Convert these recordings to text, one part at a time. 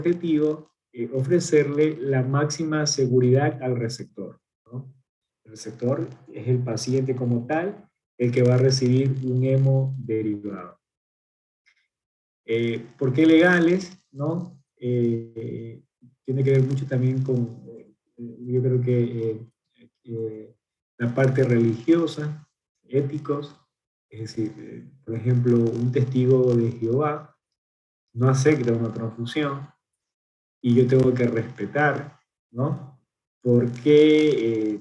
objetivo ofrecerle la máxima seguridad al receptor, ¿no? El receptor es el paciente como tal, el que va a recibir un hemodiderivado. ¿Por qué legales? ¿No? Tiene que ver mucho también con, yo creo que la parte religiosa, éticos, es decir, por ejemplo, un testigo de Jehová no acepta una transfusión y yo tengo que respetar, ¿no? Porque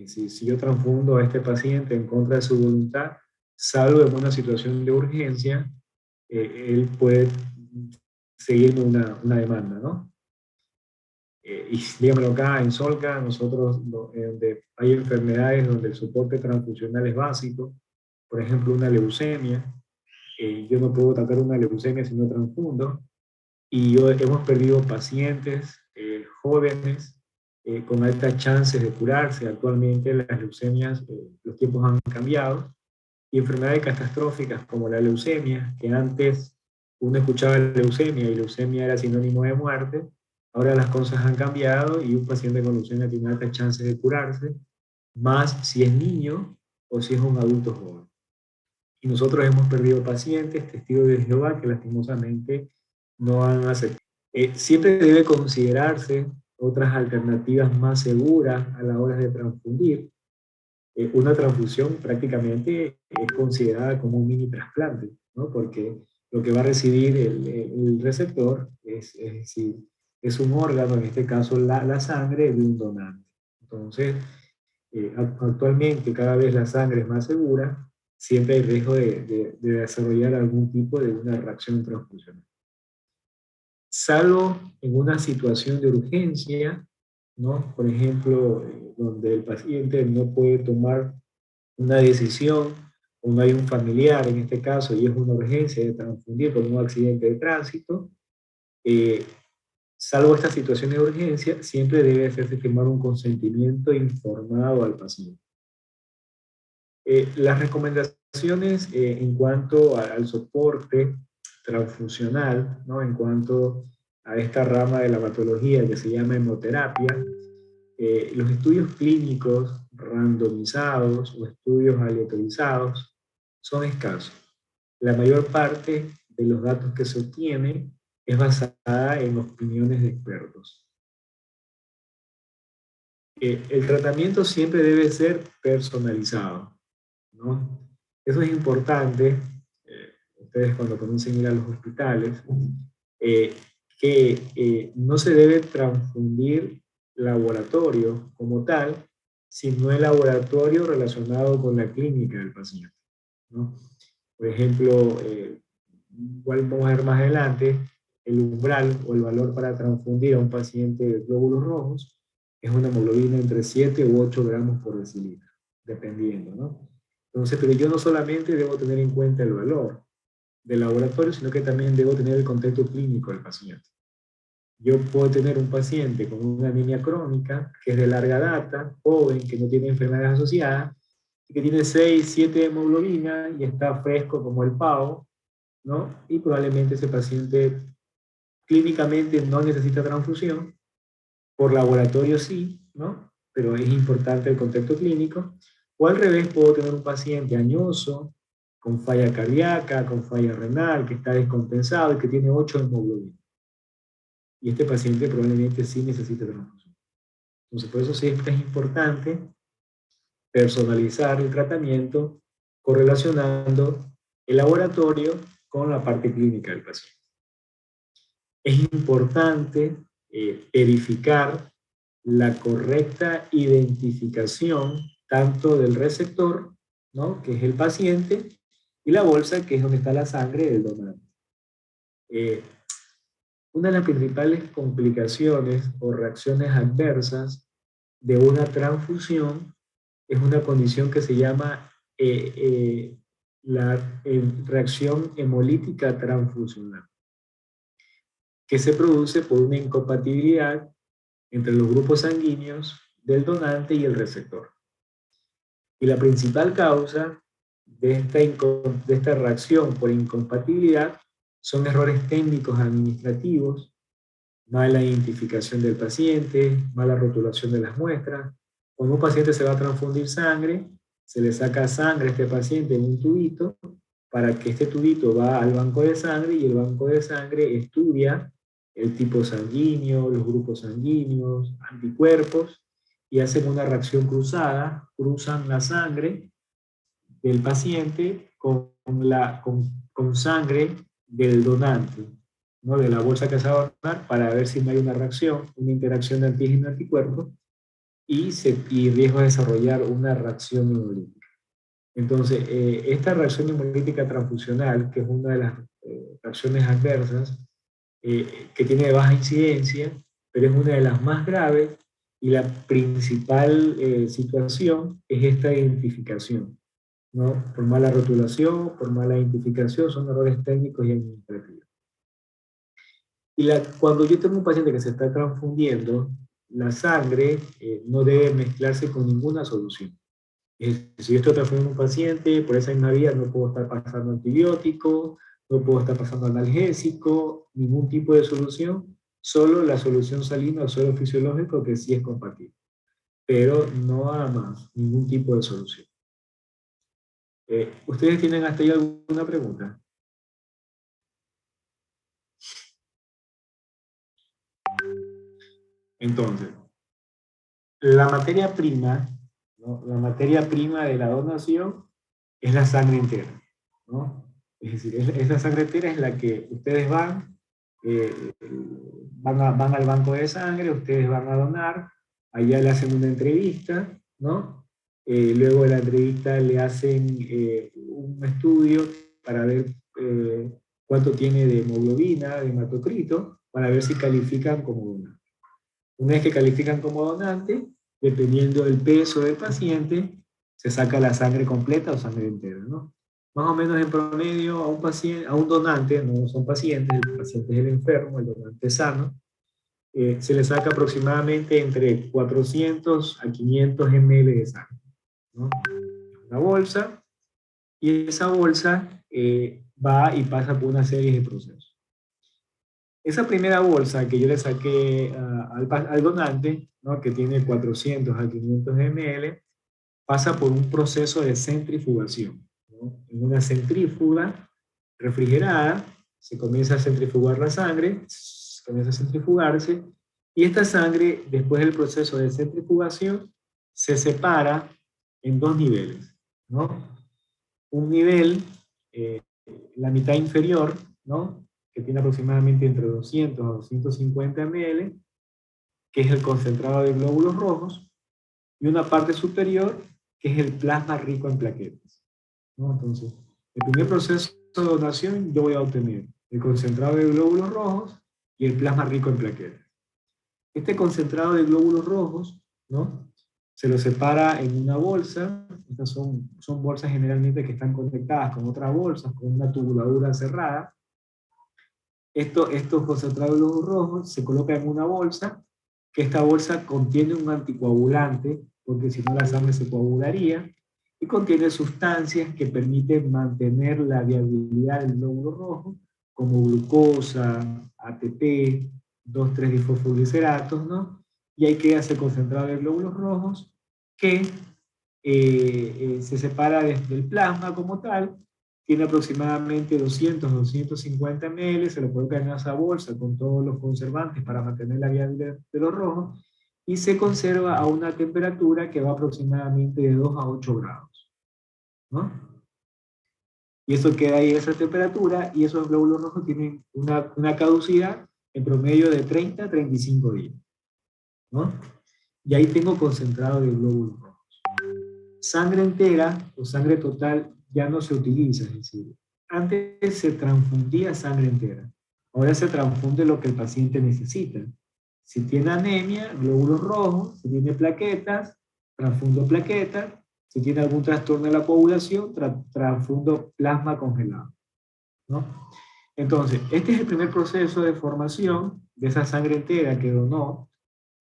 si yo transfundo a este paciente en contra de su voluntad, salvo en una situación de urgencia, él puede seguirme una demanda, ¿no? Y dígamelo acá en Solca, nosotros, donde hay enfermedades donde el soporte transfusional es básico, por ejemplo, una leucemia, yo no puedo tratar una leucemia si no transfundo, y hemos perdido pacientes jóvenes con altas chances de curarse. Actualmente las leucemias, los tiempos han cambiado, y enfermedades catastróficas como la leucemia, que antes uno escuchaba leucemia y leucemia era sinónimo de muerte, ahora las cosas han cambiado y un paciente con leucemia tiene altas chances de curarse, más si es niño o si es un adulto joven. Y nosotros hemos perdido pacientes, testigos de Jehová, que lastimosamente no han aceptado. Siempre debe considerarse otras alternativas más seguras a la hora de transfundir. Una transfusión prácticamente es considerada como un mini trasplante, ¿no? Porque lo que va a recibir el receptor es decir, es un órgano, en este caso la sangre de un donante. Entonces, actualmente cada vez la sangre es más segura, siempre hay riesgo de desarrollar algún tipo de una reacción transfusional. Salvo en una situación de urgencia, ¿no? Por ejemplo, donde el paciente no puede tomar una decisión, o no hay un familiar en este caso y es una urgencia de transfundir por un accidente de tránsito, eh, salvo estas situaciones de urgencia, siempre debe hacerse firmar un consentimiento informado al paciente. Las recomendaciones en cuanto al soporte transfuncional, ¿no? En cuanto a esta rama de la patología que se llama hemoterapia, los estudios clínicos randomizados o estudios aleatorizados son escasos. La mayor parte de los datos que se obtiene es basada en opiniones de expertos. El tratamiento siempre debe ser personalizado, ¿no? Eso es importante, ustedes cuando comiencen a ir a los hospitales, eh, que no se debe transfundir laboratorio como tal, sino el laboratorio relacionado con la clínica del paciente, ¿no? Por ejemplo, igual vamos a ver más adelante, el umbral o el valor para transfundir a un paciente de glóbulos rojos es una hemoglobina entre 7 u 8 gramos por decilitro, dependiendo, ¿no? Entonces, pero yo no solamente debo tener en cuenta el valor del laboratorio, sino que también debo tener el contexto clínico del paciente. Yo puedo tener un paciente con una anemia crónica, que es de larga data, joven, que no tiene enfermedades asociadas, y que tiene 6, 7 hemoglobina y está fresco como el pavo, ¿no? Y probablemente ese paciente clínicamente no necesita transfusión, por laboratorio sí, ¿no? Pero es importante el contexto clínico. O al revés, puedo tener un paciente añoso, con falla cardíaca, con falla renal, que está descompensado y que tiene 8 hemoglobinas. Y este paciente probablemente sí necesita transfusión. Entonces, por eso siempre es importante personalizar el tratamiento correlacionando el laboratorio con la parte clínica del paciente. Es importante verificar la correcta identificación tanto del receptor, ¿no? Que es el paciente, y la bolsa, que es donde está la sangre del donante. Una de las principales complicaciones o reacciones adversas de una transfusión es una condición que se llama la reacción hemolítica transfusional, que se produce por una incompatibilidad entre los grupos sanguíneos del donante y el receptor. Y la principal causa de esta reacción por incompatibilidad son errores técnicos administrativos mala identificación del paciente, mala rotulación de las muestras. Cuando un paciente se va a transfundir sangre, se le saca sangre a este paciente en un tubito, para que este tubito va al banco de sangre y el banco de sangre estudia el tipo sanguíneo, los grupos sanguíneos, anticuerpos, y hacen una reacción cruzada, cruzan la sangre del paciente con sangre del donante, ¿no? De la bolsa que se va a donar, para ver si no hay una reacción, una interacción de antígeno-anticuerpo, y riesgo de desarrollar una reacción hemolítica. Entonces, esta reacción hemolítica transfusional, que es una de las reacciones adversas, que tiene baja incidencia, pero es una de las más graves, y la principal situación es esta identificación, ¿no? Por mala rotulación, por mala identificación, son errores técnicos y administrativos. Cuando yo tengo un paciente que se está transfundiendo, la sangre no debe mezclarse con ninguna solución. Si yo estoy transfundiendo un paciente, por esa misma vía no puedo estar pasando antibiótico, no puedo estar pasando analgésico, ningún tipo de solución, solo la solución salina o suelo fisiológico, que sí es compatible, pero no nada más, ningún tipo de solución. ¿Ustedes tienen hasta ahí alguna pregunta? Entonces, la materia prima, ¿no? La materia prima de la donación es la sangre entera, ¿no? Es decir, esa sangre entera es la que ustedes eh, van al banco de sangre, ustedes van a donar, allá le hacen una entrevista, ¿no? Luego de la entrevista le hacen un estudio para ver cuánto tiene de hemoglobina, de hematocrito, para ver si califican como donante. Una vez que califican como donante, dependiendo del peso del paciente, se saca la sangre completa o sangre entera, ¿no? Más o menos en promedio a un paciente, a un donante, no son pacientes, el paciente es el enfermo, el donante es sano, se le saca aproximadamente entre 400 a 500 ml de sangre, ¿no? Una bolsa, y esa bolsa va y pasa por una serie de procesos. Esa primera bolsa que yo le saqué al donante, ¿no? Que tiene 400 a 500 ml, pasa por un proceso de centrifugación, ¿no? En una centrífuga refrigerada se comienza a centrifugar la sangre, comienza a centrifugarse, y esta sangre, después del proceso de centrifugación, se separa en dos niveles, ¿no? Un nivel, eh, la mitad inferior, ¿no? Que tiene aproximadamente entre 200 a 250 ml, que es el concentrado de glóbulos rojos, y una parte superior, que es el plasma rico en plaquetas, ¿no? Entonces, el primer proceso de donación yo voy a obtener el concentrado de glóbulos rojos y el plasma rico en plaquetas. Este concentrado de glóbulos rojos, ¿no? Se lo separa en una bolsa. Estas son bolsas generalmente que están conectadas con otras bolsas, con una tubuladura cerrada. Estos concentrados de glóbulos rojos se colocan en una bolsa, que esta bolsa contiene un anticoagulante, porque si no la sangre se coagularía, y contiene sustancias que permiten mantener la viabilidad del glóbulo rojo, como glucosa, ATP, 2,3-difosfogliceratos, ¿no? Y ahí queda ese concentrado de glóbulos rojos que se separa desde el plasma como tal, tiene aproximadamente 200-250 ml, se lo coloca en esa bolsa con todos los conservantes para mantener la viabilidad de los rojos, y se conserva a una temperatura que va aproximadamente de 2 a 8 grados, ¿no? Y eso queda ahí a esa temperatura, y esos glóbulos rojos tienen una caducidad en promedio de 30 a 35 días, ¿no? Y ahí tengo concentrado de glóbulos rojos. Sangre entera o sangre total ya no se utiliza, es decir, antes se transfundía sangre entera, ahora se transfunde lo que el paciente necesita. Si tiene anemia, glóbulos rojos; si tiene plaquetas, transfundo plaquetas; si tiene algún trastorno de la coagulación, transfundo plasma congelado, ¿no? Entonces, este es el primer proceso de formación de esa sangre entera que donó,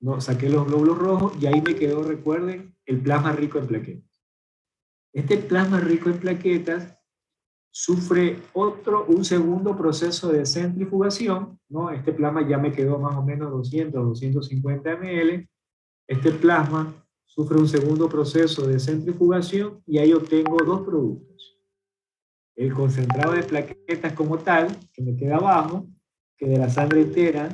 ¿no? Saqué los glóbulos rojos y ahí me quedó, recuerden, el plasma rico en plaquetas. Este plasma rico en plaquetas sufre un segundo proceso de centrifugación, ¿no? Este plasma ya me quedó más o menos 200, 250 ml. Este plasma sufre un segundo proceso de centrifugación y ahí obtengo dos productos. El concentrado de plaquetas como tal, que me queda abajo, que de la sangre entera,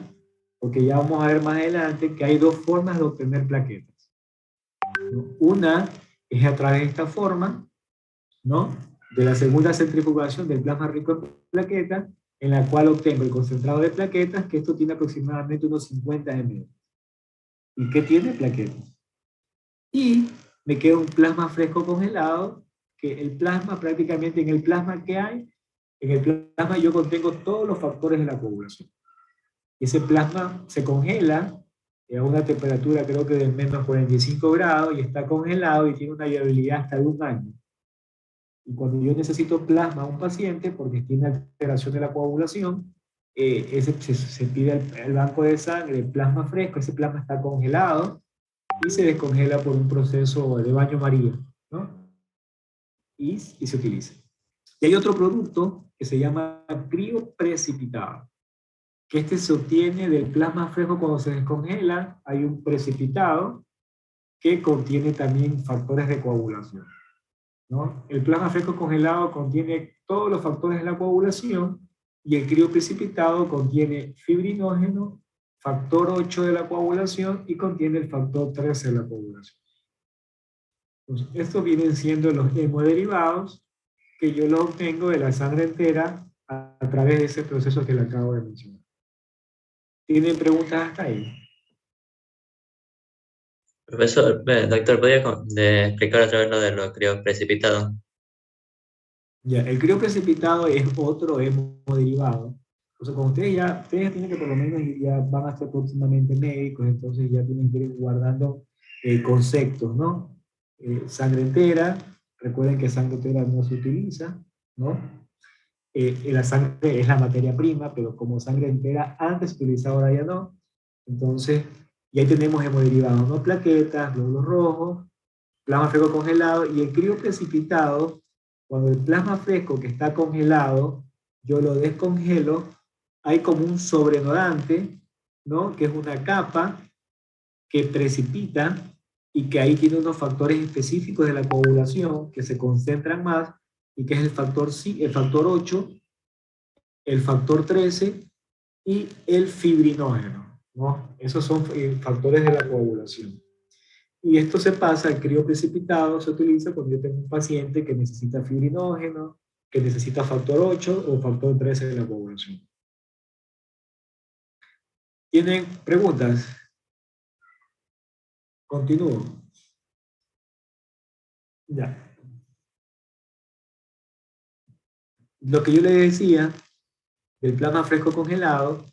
porque ya vamos a ver más adelante que hay dos formas de obtener plaquetas, ¿no? Una es a través de esta forma, ¿no? De la segunda centrifugación del plasma rico en plaquetas, en la cual obtengo el concentrado de plaquetas, que esto tiene aproximadamente unos 50 ml. ¿Y qué tiene? Plaquetas. Y me queda un plasma fresco congelado, que el plasma, prácticamente en el plasma que hay, en el plasma yo contengo todos los factores de la coagulación. Ese plasma se congela a una temperatura creo que de menos 45 grados y está congelado y tiene una viabilidad hasta de un año. Y cuando yo necesito plasma a un paciente porque tiene alteración de la coagulación, se pide el banco de sangre, el plasma fresco, ese plasma está congelado y se descongela por un proceso de baño María, ¿no? Y se utiliza. Y hay otro producto que se llama crioprecipitado, que este se obtiene del plasma fresco cuando se descongela. Hay un precipitado que contiene también factores de coagulación, ¿no? El plasma fresco congelado contiene todos los factores de la coagulación y el crioprecipitado contiene fibrinógeno, factor 8 de la coagulación y contiene el factor 13 de la coagulación. Entonces, estos vienen siendo los hemoderivados que yo los obtengo de la sangre entera a través de ese proceso que le acabo de mencionar. ¿Tienen preguntas hasta ahí? Profesor, doctor, ¿podría explicar otra vez lo de los críos precipitados? Ya, el crioprecipitado es otro hemodiderivado. Entonces, cuando ustedes tienen que por lo menos ya van a ser próximamente médicos, entonces ya tienen que ir guardando conceptos, ¿no? Sangre entera, recuerden que sangre entera no se utiliza, ¿no? La sangre es la materia prima, pero como sangre entera antes se utilizaba, ahora ya no. Entonces, y ahí tenemos hemoderivados, ¿no? Plaquetas, glóbulos rojos, plasma fresco congelado y el crioprecipitado, cuando el plasma fresco que está congelado, yo lo descongelo, hay como un sobrenodante, ¿no? Que es una capa que precipita y que ahí tiene unos factores específicos de la coagulación que se concentran más y que es el factor 8, el factor 13 y el fibrinógeno, ¿no? Esos son factores de la coagulación. Y esto se pasa, el crioprecipitado se utiliza cuando yo tengo un paciente que necesita fibrinógeno, que necesita factor 8 o factor 13 de la coagulación. ¿Tienen preguntas? Continúo. Ya. Lo que yo le decía del plasma fresco congelado,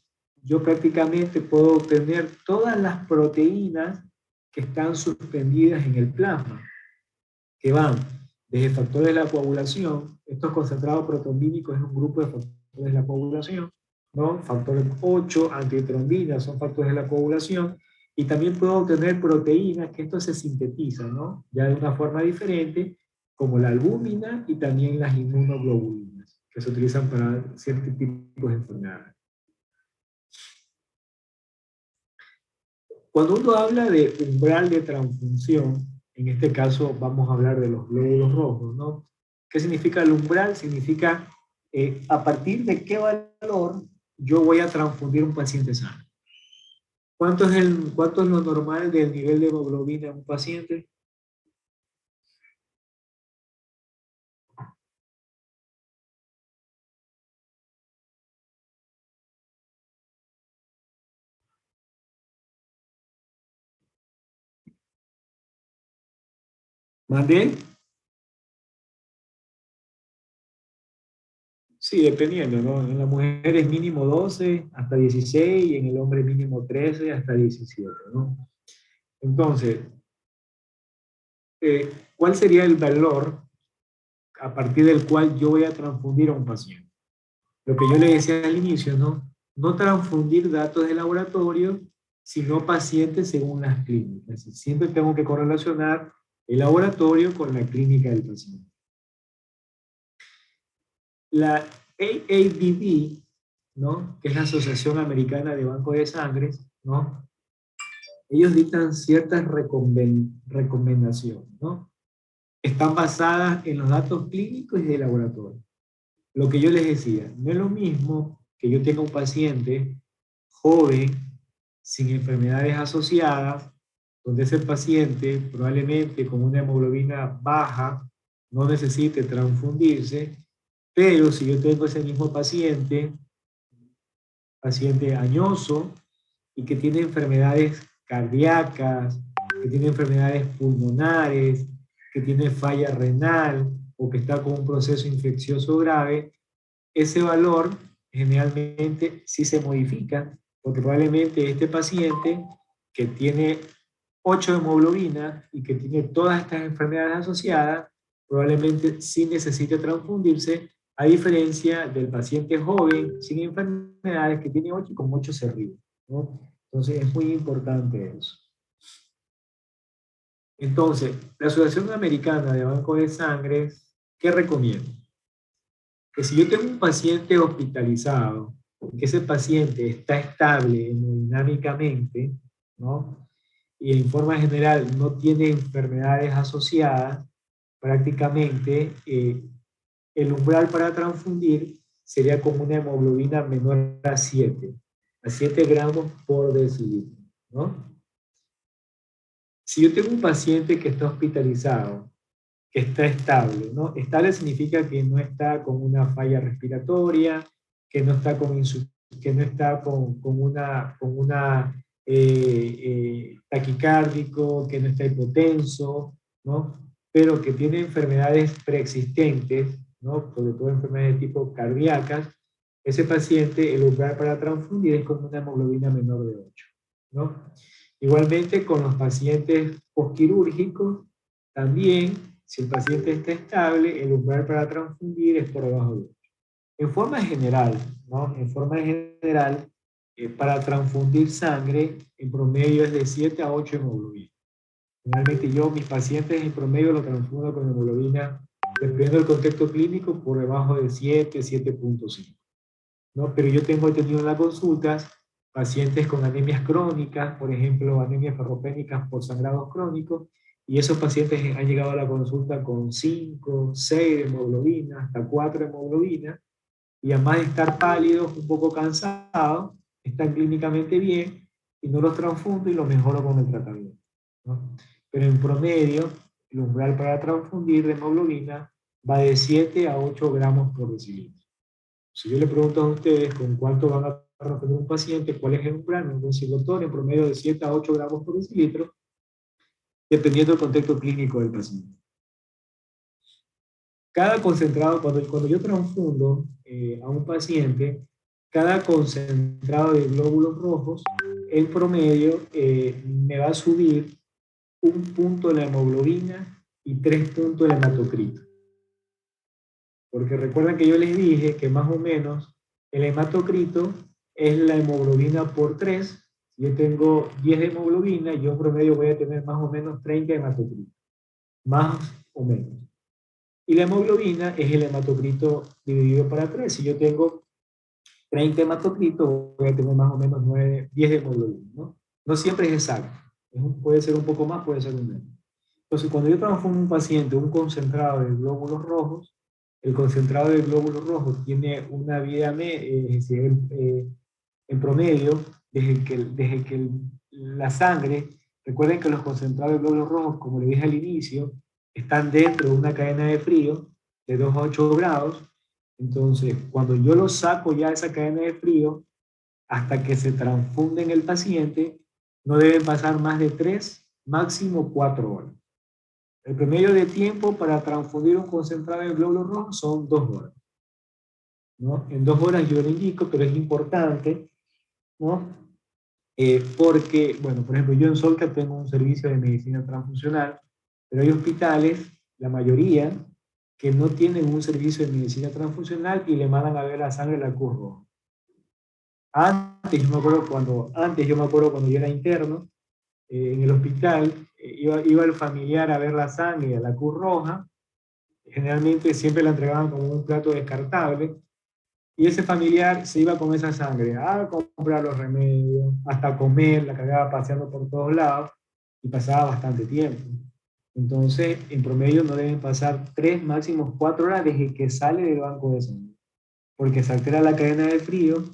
yo prácticamente puedo obtener todas las proteínas que están suspendidas en el plasma, que van desde factores de la coagulación. Estos concentrados protrombínicos es un grupo de factores de la coagulación, ¿no? Factor 8, antitrombina, son factores de la coagulación, y también puedo obtener proteínas que esto se sintetiza, ¿no? Ya de una forma diferente, como la albúmina y también las inmunoglobulinas, que se utilizan para ciertos tipos de enfermedades. Cuando uno habla de umbral de transfunción, en este caso vamos a hablar de los glóbulos rojos, ¿no? ¿Qué significa el umbral? Significa a partir de qué valor yo voy a transfundir un paciente sano. ¿Cuánto es lo normal del nivel de hemoglobina en un paciente? ¿Mande? Sí, dependiendo, ¿no? En la mujer es mínimo 12 hasta 16 y en el hombre mínimo 13 hasta 17, ¿no? Entonces, ¿cuál sería el valor a partir del cual yo voy a transfundir a un paciente? Lo que yo le decía al inicio, ¿no? No transfundir datos de laboratorio, sino pacientes según las clínicas. Siempre tengo que correlacionar el laboratorio con la clínica del paciente. La AABB, ¿no? Que es la Asociación Americana de Banco de Sangre, ¿no? Ellos dictan ciertas recomendaciones, ¿no? Están basadas en los datos clínicos y de laboratorio. Lo que yo les decía, no es lo mismo que yo tenga un paciente joven, sin enfermedades asociadas, donde ese paciente probablemente con una hemoglobina baja no necesite transfundirse, pero si yo tengo ese mismo paciente añoso y que tiene enfermedades cardíacas, que tiene enfermedades pulmonares, que tiene falla renal o que está con un proceso infeccioso grave, ese valor generalmente sí se modifica, porque probablemente este paciente que tiene 8 hemoglobinas y que tiene todas estas enfermedades asociadas, probablemente sí necesite transfundirse, a diferencia del paciente joven sin enfermedades que tiene 8 y con 8 se ríe, ¿no? Entonces es muy importante eso. Entonces, la Asociación Americana de Banco de Sangre, ¿qué recomienda? Que si yo tengo un paciente hospitalizado, que ese paciente está estable hemodinámicamente, ¿no? Y en forma general no tiene enfermedades asociadas, prácticamente el umbral para transfundir sería como una hemoglobina menor a 7 gramos por decilitro, ¿no? Si yo tengo un paciente que está hospitalizado, que está estable, ¿no? Estable significa que no está con una falla respiratoria, que no está que no está con una taquicárdico, que no está hipotenso, ¿no? Pero que tiene enfermedades preexistentes, ¿no? Sobre todo enfermedades de tipo cardíacas, ese paciente, el umbral para transfundir es con una hemoglobina menor de 8, ¿no? Igualmente con los pacientes postquirúrgicos, también, si el paciente está estable, el umbral para transfundir es por debajo de 8. En forma general, ¿no? En forma general, para transfundir sangre, en promedio es de 7 a 8 hemoglobinas. Generalmente yo, mis pacientes en promedio lo transfundo con hemoglobina, dependiendo del contexto clínico, por debajo de 7, 7.5. ¿No? Pero yo he tenido en las consultas pacientes con anemias crónicas, por ejemplo, anemias ferropénicas por sangrados crónicos, y esos pacientes han llegado a la consulta con 5, 6 hemoglobinas, hasta 4 hemoglobinas, y además de estar pálidos, un poco cansados, están clínicamente bien, y no los transfundo y los mejoro con el tratamiento, ¿no? Pero en promedio, el umbral para transfundir de hemoglobina va de 7 a 8 gramos por decilitro. Si yo le pregunto a ustedes con cuánto van a transferir un paciente, cuál es el umbral, me dice, doctor, en promedio de 7 a 8 gramos por decilitro, dependiendo del contexto clínico del paciente. Cada concentrado, cuando yo transfundo a un paciente, cada concentrado de glóbulos rojos, en promedio, me va a subir 1 punto de la hemoglobina y 3 puntos del hematocrito. Porque recuerden que yo les dije que más o menos el hematocrito es la hemoglobina por 3. Si yo tengo 10 de hemoglobina, yo en promedio voy a tener más o menos 30 hematocritos. Más o menos. Y la hemoglobina es el hematocrito dividido para 3. Si yo tengo 30 hematocritos, voy a tener más o menos 10 de hemoglobina, ¿no? No siempre es exacto. Puede ser un poco más, puede ser un menos. Entonces, cuando yo transformo un paciente, un concentrado de glóbulos rojos, el concentrado de glóbulos rojos tiene una vida, en promedio, desde que la sangre, recuerden que los concentrados de glóbulos rojos, como le dije al inicio, están dentro de una cadena de frío de 2 a 8 grados. Entonces, cuando yo lo saco ya de esa cadena de frío, hasta que se transfunde en el paciente, no deben pasar más de 3, máximo 4 horas. El promedio de tiempo para transfundir un concentrado de glóbulos rojos son 2 horas, ¿no? En 2 horas yo le indico, pero es importante, ¿no? Porque, bueno, por ejemplo, yo en Solca tengo un servicio de medicina transfusional, pero hay hospitales, la mayoría, que no tienen un servicio de medicina transfusional y le mandan a ver la sangre de la Cruz Roja. Antes yo me acuerdo cuando yo era interno, en el hospital, iba el familiar a ver la sangre a la Cruz Roja, Generalmente siempre la entregaban como un plato descartable, y ese familiar se iba con esa sangre a comprar los remedios, hasta comer, la cargaba paseando por todos lados, y pasaba bastante tiempo. Entonces, en promedio no deben pasar 3, máximo 4 horas desde que sale del banco de sangre, porque se altera la cadena de frío,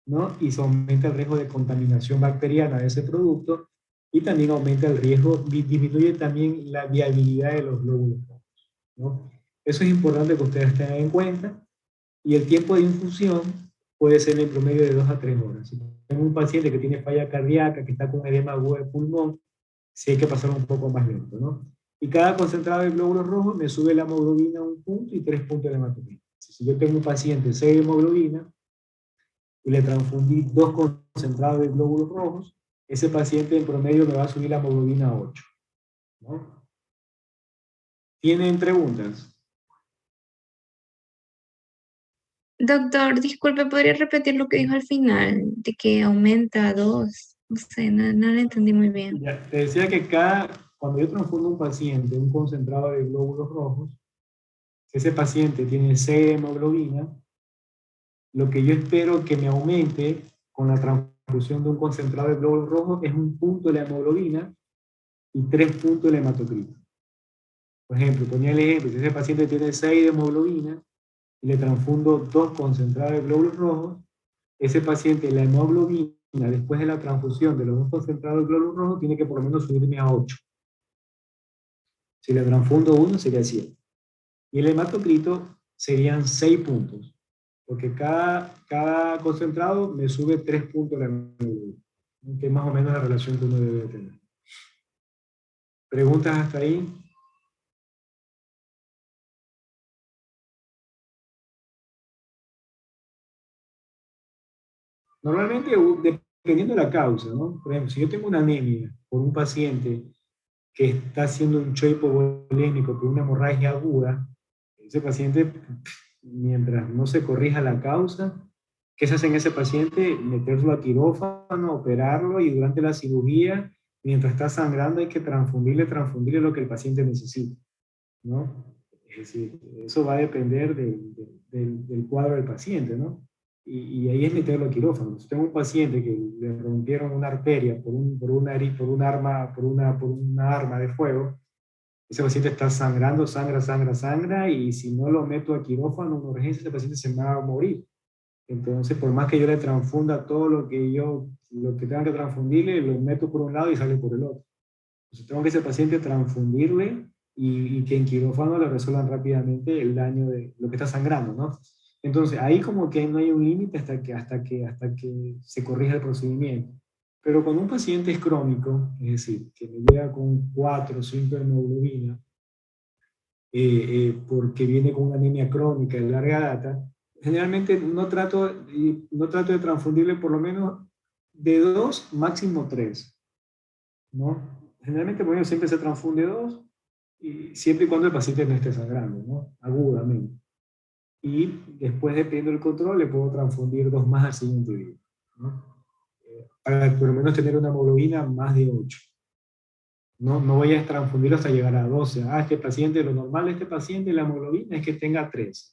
¿no? Y se aumenta el riesgo de contaminación bacteriana de ese producto, y también aumenta el riesgo, disminuye también la viabilidad de los glóbulos rojos, ¿no? Eso es importante que ustedes tengan en cuenta, y el tiempo de infusión puede ser en promedio de 2 a 3 horas. Si tengo un paciente que tiene falla cardíaca, que está con edema agudo de pulmón, sí hay que pasar un poco más lento, ¿no? Y cada concentrado de glóbulos rojos me sube la hemoglobina a 1 punto y 3 puntos de hemoglobina. Si yo tengo un paciente 6 de hemoglobina y le transfundí 2 concentrados de glóbulos rojos, ese paciente en promedio me va a subir la hemoglobina a 8, ¿no? ¿Tienen preguntas? Doctor, disculpe, ¿podría repetir lo que dijo al final? De que aumenta a 2. No sé, no lo entendí muy bien. Ya, te decía que cuando yo transfundo un paciente, un concentrado de glóbulos rojos, si ese paciente tiene 6 de hemoglobina, lo que yo espero que me aumente con la transfusión de un concentrado de glóbulos rojos es 1 punto de la hemoglobina y 3 puntos de la hematocrito. Por ejemplo, ponía el ejemplo, si ese paciente tiene 6 de hemoglobina y le transfundo 2 concentrados de glóbulos rojos, ese paciente, la hemoglobina, después de la transfusión de los 2 concentrados de glóbulos rojos, tiene que por lo menos subirme a 8. Si le transfundo 1, sería 7. Y el hematocrito serían 6 puntos, porque cada concentrado me sube 3 puntos la hemoglobina, que es más o menos la relación que uno debe tener. ¿Preguntas hasta ahí? Normalmente, dependiendo de la causa, ¿no? Por ejemplo, si yo tengo una anemia por un paciente que está haciendo un shock hipovolémico por una hemorragia aguda, ese paciente, mientras no se corrija la causa, ¿qué se hace en ese paciente? Meterlo a quirófano, operarlo, y durante la cirugía, mientras está sangrando, hay que transfundirle lo que el paciente necesita, ¿no? Es decir, eso va a depender del cuadro del paciente, ¿no? Y ahí es meterlo a quirófano. Si tengo un paciente que le rompieron una arteria por una arma de fuego, ese paciente está sangrando, sangra, y si no lo meto a quirófano, en urgencia, ese paciente se va a morir. Entonces, por más que yo le transfunda todo lo que tenga que transfundirle, lo meto por un lado y sale por el otro. Entonces, tengo que ese paciente transfundirle, y que en quirófano le resuelvan rápidamente el daño de lo que está sangrando, ¿no? Entonces, ahí como que no hay un límite hasta que se corrija el procedimiento. Pero cuando un paciente es crónico, es decir, que me llega con 4 o 5 de hemoglobina, porque viene con una anemia crónica de larga data, generalmente no trato de transfundirle por lo menos de 2, máximo 3, ¿no? Generalmente, bueno, siempre se transfunde 2, y siempre y cuando el paciente no esté sangrando, ¿no? Agudamente. Y después, dependiendo del control, le puedo transfundir 2 más al siguiente día, ¿no? Para por lo menos tener una hemoglobina más de 8. No voy a transfundirlo hasta llegar a 12. Este paciente, lo normal de este paciente, la hemoglobina es que tenga 13.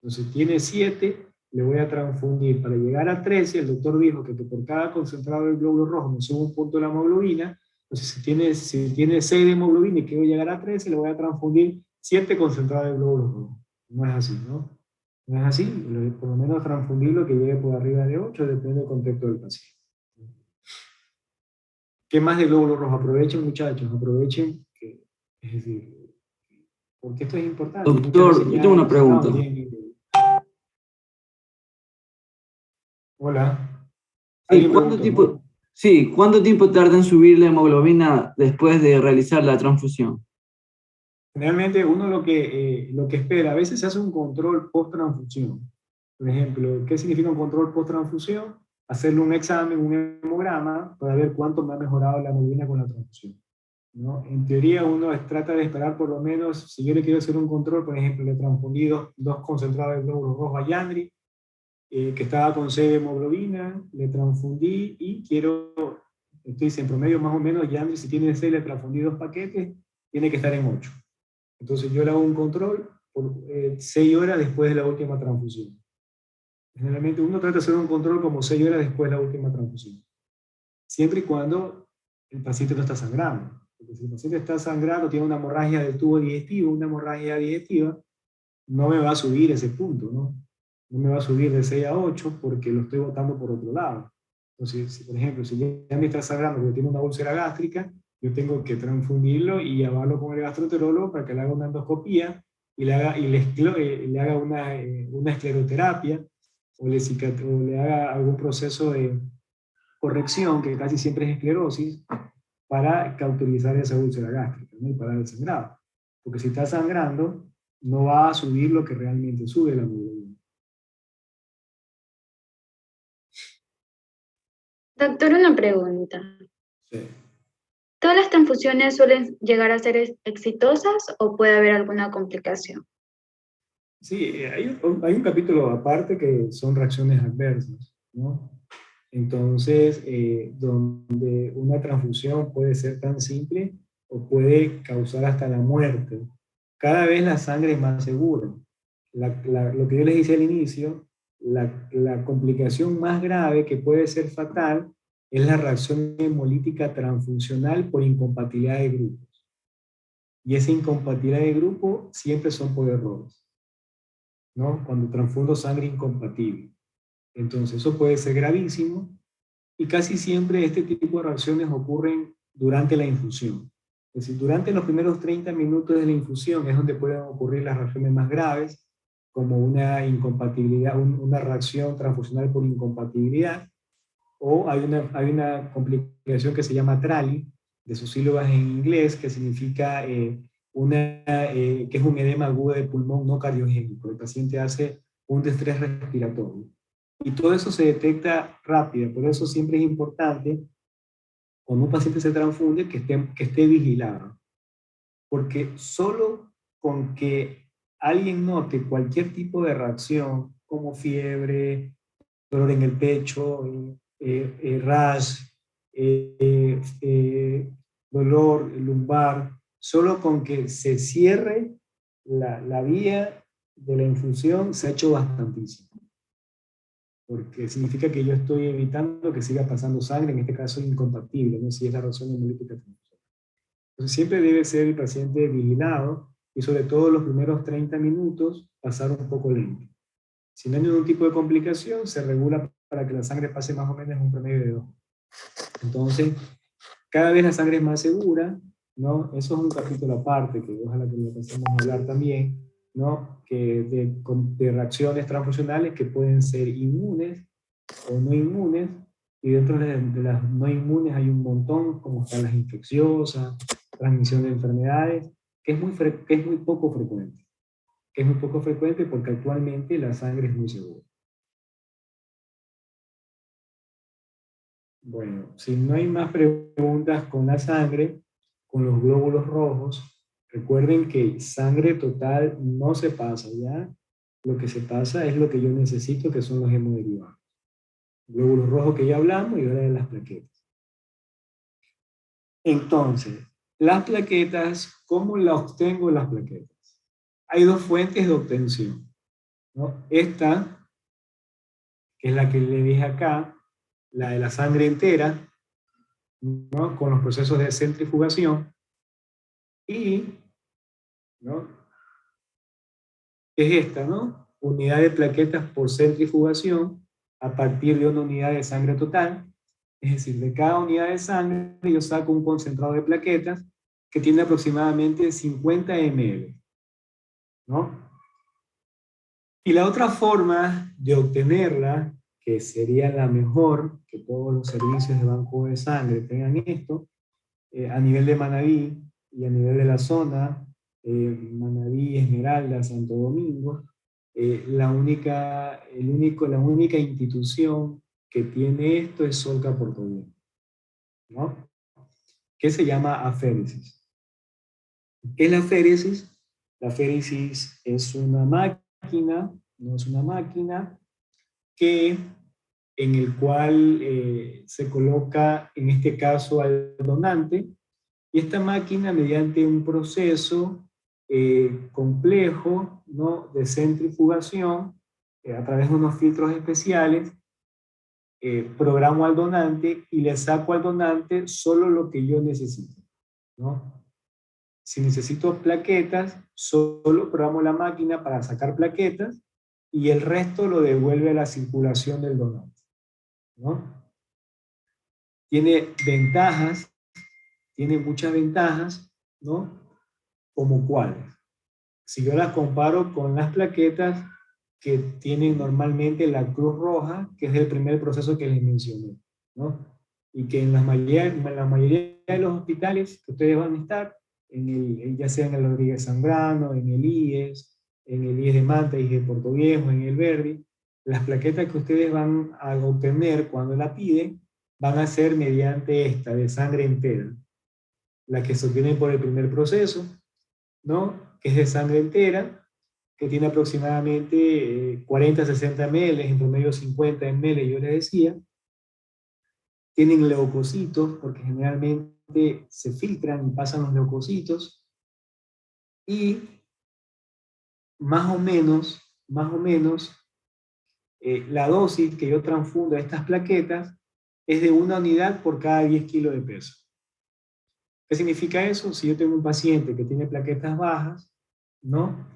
Entonces tiene 7, le voy a transfundir para llegar a 13. El doctor dijo que por cada concentrado del glóbulo rojo me sube 1 punto de la hemoglobina. Entonces, si tiene 6 de hemoglobina y quiero llegar a 13, le voy a transfundir 7 concentrados del glóbulo rojo. No es así, ¿no? No es así. Por lo menos transfundirlo que llegue por arriba de 8, depende del contexto del paciente. ¿Qué más de glóbulo rojo? Aprovechen, muchachos, aprovechen, es decir, porque esto es importante. Doctor, yo tengo una pregunta. Hola. Sí, ¿cuánto tiempo tarda en subir la hemoglobina después de realizar la transfusión? Generalmente uno lo que espera, a veces se hace un control post-transfusión. Por ejemplo, ¿qué significa un control post-transfusión? Hacerle un examen, un hemograma, para ver cuánto me ha mejorado la hemoglobina con la transfusión, ¿no? En teoría uno trata de esperar por lo menos, si yo le quiero hacer un control, por ejemplo, le he transfundido 2 concentrados de glóbulos rojos a Yandri, que estaba con 6 de hemoglobina, le transfundí y estoy en promedio más o menos, Yandri si tiene 6, le transfundí 2 paquetes, tiene que estar en 8. Entonces yo le hago un control por 6 horas después de la última transfusión. Generalmente uno trata de hacer un control como 6 horas después de la última transfusión. Siempre y cuando el paciente no está sangrando. Porque si el paciente está sangrando, tiene una hemorragia del tubo digestivo, una hemorragia digestiva, no me va a subir ese punto, ¿no? No me va a subir de 6 a 8 porque lo estoy botando por otro lado. Entonces, si, por ejemplo, si ya me está sangrando porque tiene una úlcera gástrica, yo tengo que transfundirlo y llevarlo con el gastroenterólogo para que le haga una endoscopía y le haga una escleroterapia o le haga algún proceso de corrección, que casi siempre es esclerosis, para cauterizar esa úlcera gástrica, ¿no? Y parar el sangrado. Porque si está sangrando, no va a subir lo que realmente sube la hemoglobina. Doctor, una pregunta. Sí. ¿Todas las transfusiones suelen llegar a ser exitosas o puede haber alguna complicación? Sí, hay un capítulo aparte que son reacciones adversas, ¿no? Entonces, donde una transfusión puede ser tan simple o puede causar hasta la muerte. Cada vez la sangre es más segura. Lo que yo les dije al inicio, la complicación más grave que puede ser fatal es la reacción hemolítica transfuncional por incompatibilidad de grupos. Y esa incompatibilidad de grupo siempre son por errores, ¿no? Cuando transfundo sangre incompatible. Entonces, eso puede ser gravísimo y casi siempre este tipo de reacciones ocurren durante la infusión. Es decir, durante los primeros 30 minutos de la infusión es donde pueden ocurrir las reacciones más graves, como una incompatibilidad, una reacción transfusional por incompatibilidad, o hay una complicación que se llama TRALI, de sus sílabas en inglés, que significa que es un edema agudo de pulmón no cardiogénico. El paciente hace un distrés respiratorio. Y todo eso se detecta rápido, por eso siempre es importante, cuando un paciente se transfunde, que esté vigilado. Porque solo con que alguien note cualquier tipo de reacción, como fiebre, dolor en el pecho, rash, dolor lumbar, solo con que se cierre la vía de la infusión se ha hecho bastantísimo. Porque significa que yo estoy evitando que siga pasando sangre, en este caso incompatible, ¿no? Si es la razón hemolítica transfusional. Entonces siempre debe ser el paciente vigilado y sobre todo los primeros 30 minutos pasar un poco lento. Si no hay ningún tipo de complicación, se regula para que la sangre pase más o menos en un promedio de 2. Entonces, cada vez la sangre es más segura, ¿no? Eso es un capítulo aparte, que ojalá que lo pasemos a hablar también, ¿no? Que de reacciones transfusionales que pueden ser inmunes o no inmunes, y dentro de las no inmunes hay un montón, como están las infecciosas, transmisión de enfermedades, que es muy poco frecuente. Que es muy poco frecuente porque actualmente la sangre es muy segura. Bueno, si no hay más preguntas con la sangre, con los glóbulos rojos, recuerden que sangre total no se pasa, ¿ya? Lo que se pasa es lo que yo necesito, que son los hemoderivados. Glóbulos rojos que ya hablamos y ahora de las plaquetas. Entonces, las plaquetas, ¿cómo las obtengo las plaquetas? Hay dos fuentes de obtención, ¿no? Esta, que es la que le dije acá, la de la sangre entera, ¿no? Con los procesos de centrifugación, y, ¿no? Es esta, ¿no? Unidad de plaquetas por centrifugación a partir de una unidad de sangre total. Es decir, de cada unidad de sangre yo saco un concentrado de plaquetas que tiene aproximadamente 50 ml, ¿no? Y la otra forma de obtenerla, que sería la mejor, que todos los servicios de banco de sangre tengan esto, a nivel de Manabí y a nivel de la zona, Manabí, Esmeralda, Santo Domingo, la única institución que tiene esto es Solca Portoviejo, ¿no? Que se llama aféresis. ¿Qué es la aféresis? La aféresis es una máquina, no es una máquina, en el cual se coloca, en este caso, al donante, y esta máquina, mediante un proceso, complejo, ¿no?, de centrifugación a través de unos filtros especiales. Programo al donante y le saco al donante solo lo que yo necesito, ¿no? Si necesito plaquetas, solo programo la máquina para sacar plaquetas y el resto lo devuelve a la circulación del donante, ¿no? Tiene ventajas, tiene muchas ventajas, ¿no? ¿Como cuáles? Si yo las comparo con las plaquetas que tienen normalmente la Cruz Roja, que es el primer proceso que les mencioné, ¿no? Y que en la mayoría de los hospitales que ustedes van a estar, ya sea en el Rodríguez Zambrano, en el IES de Manta y de Puerto Viejo, en el Verdi, las plaquetas que ustedes van a obtener cuando la piden, van a ser mediante esta, de sangre entera, la que se obtiene por el primer proceso, ¿no?, que es de sangre entera, que tiene aproximadamente 40-60 ml, en promedio 50 ml, yo les decía. Tienen leucocitos, porque generalmente se filtran y pasan los leucocitos, y más o menos, la dosis que yo transfundo a estas plaquetas es de 1 unidad por cada 10 kilos de peso. ¿Qué significa eso? Si yo tengo un paciente que tiene plaquetas bajas, ¿no?,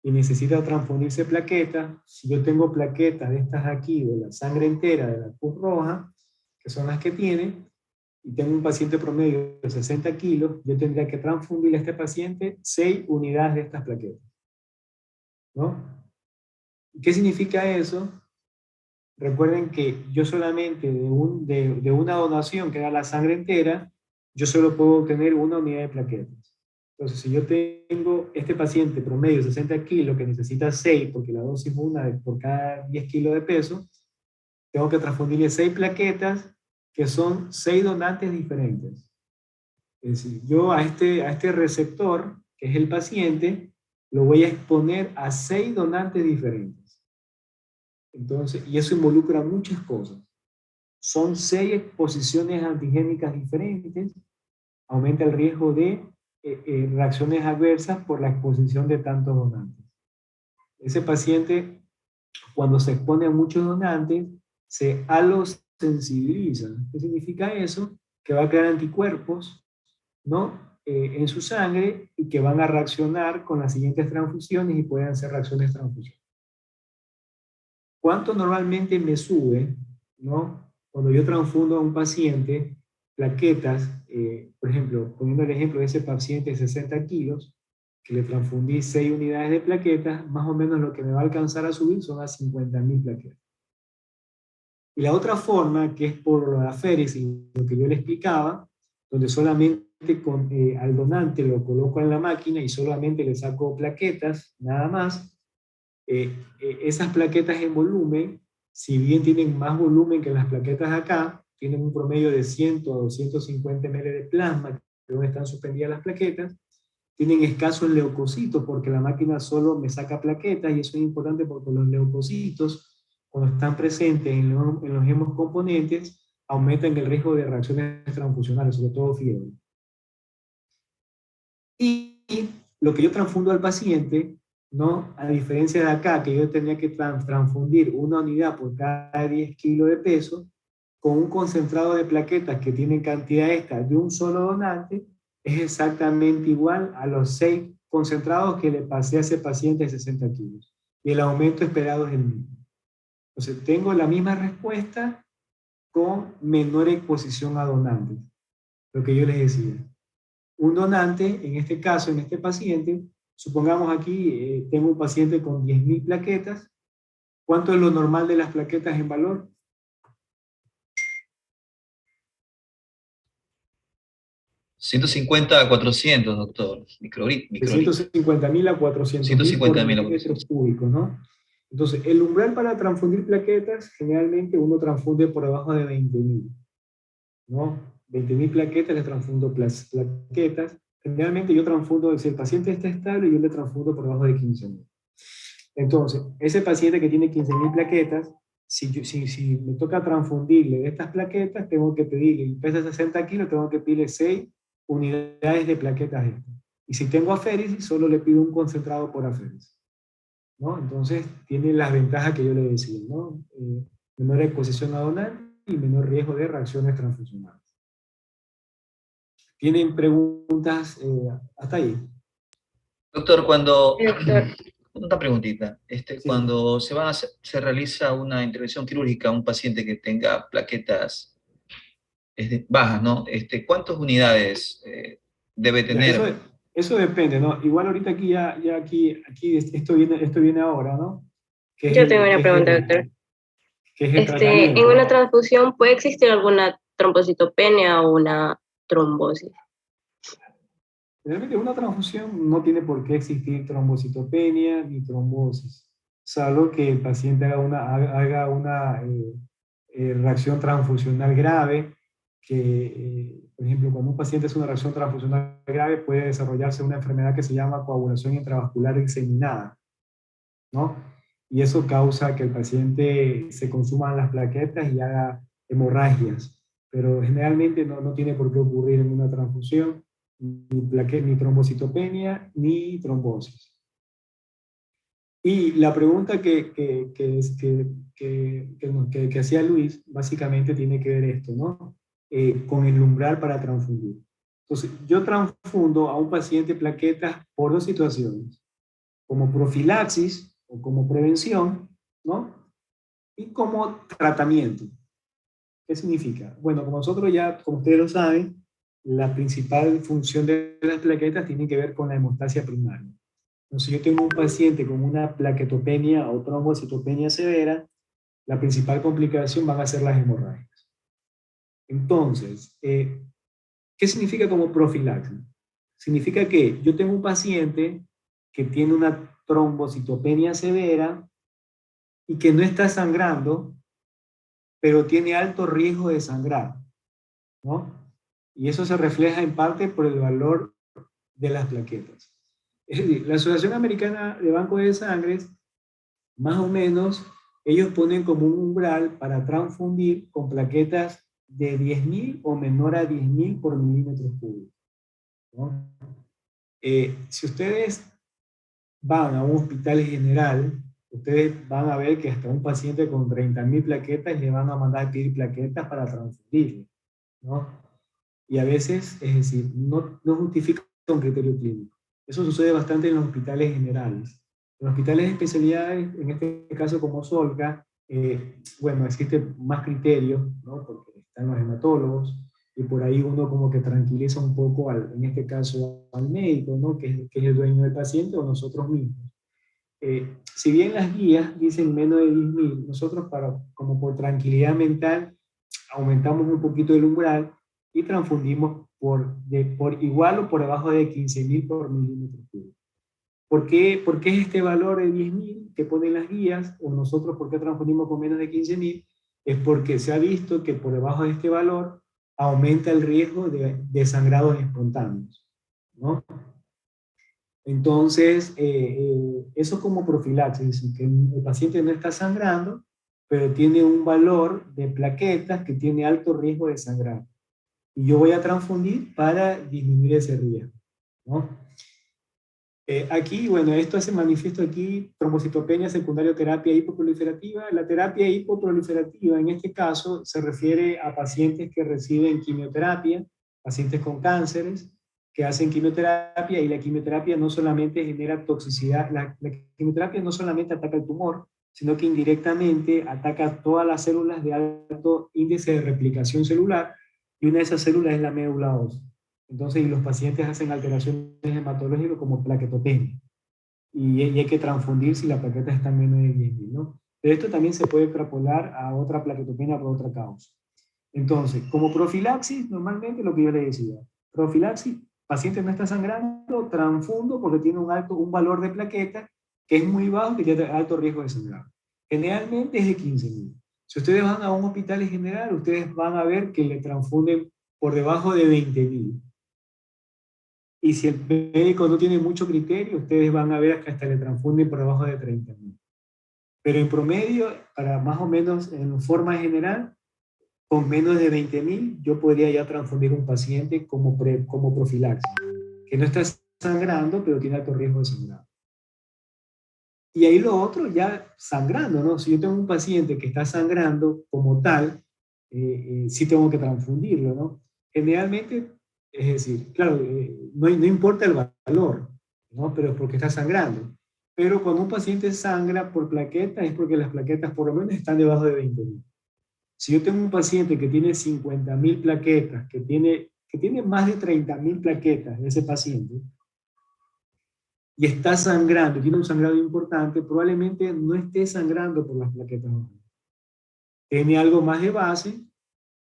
y necesita transfundirse plaquetas, si yo tengo plaquetas de estas aquí, de la sangre entera de la Cruz Roja, que son las que tiene, y tengo un paciente promedio de 60 kilos, yo tendría que transfundirle a este paciente 6 unidades de estas plaquetas, ¿no? ¿Qué significa eso? Recuerden que yo solamente de una donación que era la sangre entera, yo solo puedo obtener 1 unidad de plaquetas. Entonces, si yo tengo este paciente promedio de 60 kilos que necesita 6, porque la dosis es 1 por cada 10 kilos de peso, tengo que transfundirle 6 plaquetas, que son 6 donantes diferentes. Es decir, yo a este receptor, que es el paciente, lo voy a exponer a 6 donantes diferentes. Entonces, y eso involucra muchas cosas. Son 6 exposiciones antigénicas diferentes, aumenta el riesgo de reacciones adversas por la exposición de tantos donantes. Ese paciente, cuando se expone a muchos donantes, se alosensibiliza. ¿Qué significa eso? Que va a crear anticuerpos, ¿no?, en su sangre, y que van a reaccionar con las siguientes transfusiones y pueden ser reacciones transfusiones. ¿Cuánto normalmente me sube, ¿no?, cuando yo transfundo a un paciente plaquetas? Por ejemplo, poniendo el ejemplo de ese paciente de 60 kilos, que le transfundí 6 unidades de plaquetas, más o menos lo que me va a alcanzar a subir son a 50.000 plaquetas. Y la otra forma, que es por la aféresis, lo que yo le explicaba, donde solamente al donante lo coloco en la máquina y solamente le saco plaquetas, nada más. Esas plaquetas en volumen, si bien tienen más volumen que las plaquetas acá, tienen un promedio de 100 a 250 ml de plasma, donde están suspendidas las plaquetas, tienen escasos leucocitos, porque la máquina solo me saca plaquetas, y eso es importante porque los leucocitos, cuando están presentes en los hemocomponentes, aumentan el riesgo de reacciones transfusionales, sobre todo fiebre. Y lo que yo transfundo al paciente, ¿no?, a diferencia de acá, que yo tenía que transfundir 1 unidad por cada 10 kilos de peso, con un concentrado de plaquetas que tienen cantidad esta de un solo donante, es exactamente igual a los 6 concentrados que le pasé a ese paciente de 60 kilos. Y el aumento esperado es el mismo. Entonces, tengo la misma respuesta con menor exposición a donantes. Lo que yo les decía. Un donante, en este caso, en este paciente, supongamos aquí, tengo un paciente con 10.000 plaquetas. ¿Cuánto es lo normal de las plaquetas en valor? ¿150 a 400, doctor? De 150.000 a 400.000 150.000 milímetros cúbicos, ¿no? Entonces, el umbral para transfundir plaquetas, generalmente uno transfunde por debajo de 20.000, ¿no? 20.000 plaquetas, le transfundo plaquetas. Generalmente yo transfundo, si el paciente está estable, yo le transfundo por debajo de 15.000. Entonces, ese paciente que tiene 15.000 plaquetas, si me toca transfundirle de estas plaquetas, tengo que pedirle, y pesa 60 kilos, tengo que pedirle 6 unidades de plaquetas estas. Y si tengo aféresis, solo le pido un concentrado por aféresis, ¿no? Entonces, tiene las ventajas que yo le decía, ¿no? Menor exposición a donante y menor riesgo de reacciones transfusionales. ¿Tienen preguntas hasta ahí? Doctor, cuando, Doctor, una preguntita, Sí. cuando se realiza una intervención quirúrgica a un paciente que tenga plaquetas bajas, ¿no? ¿Cuántas unidades debe Ya, tener? eso depende, ¿no? Igual ahorita aquí aquí esto viene ahora, ¿no? Que es Yo tengo una que es pregunta, doctor. que es el En tratamiento. una transfusión, ¿puede existir alguna trombocitopenia o una trombosis? Realmente una transfusión no tiene por qué existir trombocitopenia ni trombosis, salvo que el paciente haga una reacción transfusional grave, que, por ejemplo, cuando un paciente hace una reacción transfusional grave puede desarrollarse una enfermedad que se llama coagulación intravascular diseminada, ¿no? Y eso causa que el paciente se consuman las plaquetas y haga hemorragias, pero generalmente no tiene por qué ocurrir en una transfusión ni trombocitopenia, ni trombosis. Y la pregunta que hacía Luis, básicamente tiene que ver esto, ¿no? Con el umbral para transfundir. Entonces, yo transfundo a un paciente plaquetas por dos situaciones, como profilaxis o como prevención, ¿no? Y como tratamiento. ¿Qué significa? Bueno, como nosotros ya, como ustedes lo saben, la principal función de las plaquetas tiene que ver con la hemostasia primaria. Entonces, si yo tengo un paciente con una plaquetopenia o trombocitopenia severa, la principal complicación van a ser las hemorragias. Entonces, ¿qué significa como profilaxis? Significa que yo tengo un paciente que tiene una trombocitopenia severa y que no está sangrando, pero tiene alto riesgo de sangrar, ¿no? Y eso se refleja en parte por el valor de las plaquetas. Es decir, la Asociación Americana de Banco de Sangre, más o menos, ellos ponen como un umbral para transfundir con plaquetas de 10.000 o menor a 10.000 por milímetros cúbicos, ¿no? Si ustedes van a un hospital general, ustedes van a ver que hasta un paciente con 30.000 plaquetas le van a mandar a pedir plaquetas para transfundirle, ¿no? Y a veces, es decir, no justifica un criterio clínico. Eso sucede bastante en los hospitales generales. En los hospitales de especialidades, en este caso como Solca, bueno, existe más criterio, ¿no? Porque están los hematólogos, y por ahí uno como que tranquiliza un poco, en este caso, al médico, ¿no? Que es el dueño del paciente, o nosotros mismos. Si bien las guías dicen menos de 10.000, nosotros como por tranquilidad mental aumentamos un poquito el umbral y transfundimos por igual o por debajo de 15.000 por milímetro cúbico. ¿Por qué es este valor de 10.000 que ponen las guías, o nosotros por qué transfundimos con menos de 15.000? Es porque se ha visto que por debajo de este valor aumenta el riesgo de sangrados espontáneos, ¿no? Entonces, eso como profilaxis, es decir, que el paciente no está sangrando, pero tiene un valor de plaquetas que tiene alto riesgo de sangrar. Y yo voy a transfundir para disminuir ese riesgo, ¿no? Aquí, bueno, esto se manifiesta aquí, trombocitopenia secundaria terapia hipoproliferativa. La terapia hipoproliferativa, en este caso, se refiere a pacientes que reciben quimioterapia, pacientes con cánceres, que hacen quimioterapia, y la quimioterapia no solamente genera toxicidad, la quimioterapia no solamente ataca el tumor, sino que indirectamente ataca todas las células de alto índice de replicación celular, y una de esas células es la médula ósea. Entonces, y los pacientes hacen alteraciones hematológicas como plaquetopenia, y hay que transfundir si la plaqueta está en menos de 10.000, ¿no? Pero esto también se puede extrapolar a otra plaquetopenia por otra causa. Entonces, como profilaxis, normalmente lo que yo le decía, profilaxis, paciente no está sangrando, transfundo porque tiene un valor de plaqueta que es muy bajo, que tiene alto riesgo de sangrar. Generalmente es de 15.000. Si ustedes van a un hospital general, ustedes van a ver que le transfunden por debajo de 20.000. Y si el médico no tiene mucho criterio, ustedes van a ver que hasta le transfunden por debajo de 30.000. Pero en promedio, para más o menos en forma general, con menos de 20.000, yo podría ya transfundir un paciente como profilaxis, que no está sangrando, pero tiene alto riesgo de sangrado. Y ahí lo otro ya sangrando, ¿no? Si yo tengo un paciente que está sangrando como tal, sí tengo que transfundirlo, ¿no? Generalmente, es decir, claro, no importa el valor, ¿no? Pero es porque está sangrando. Pero cuando un paciente sangra por plaquetas, es porque las plaquetas por lo menos están debajo de 20.000. Si yo tengo un paciente que tiene 50.000 plaquetas, que tiene más de 30.000 plaquetas, ese paciente, y está sangrando, tiene un sangrado importante, probablemente no esté sangrando por las plaquetas. Tiene algo más de base,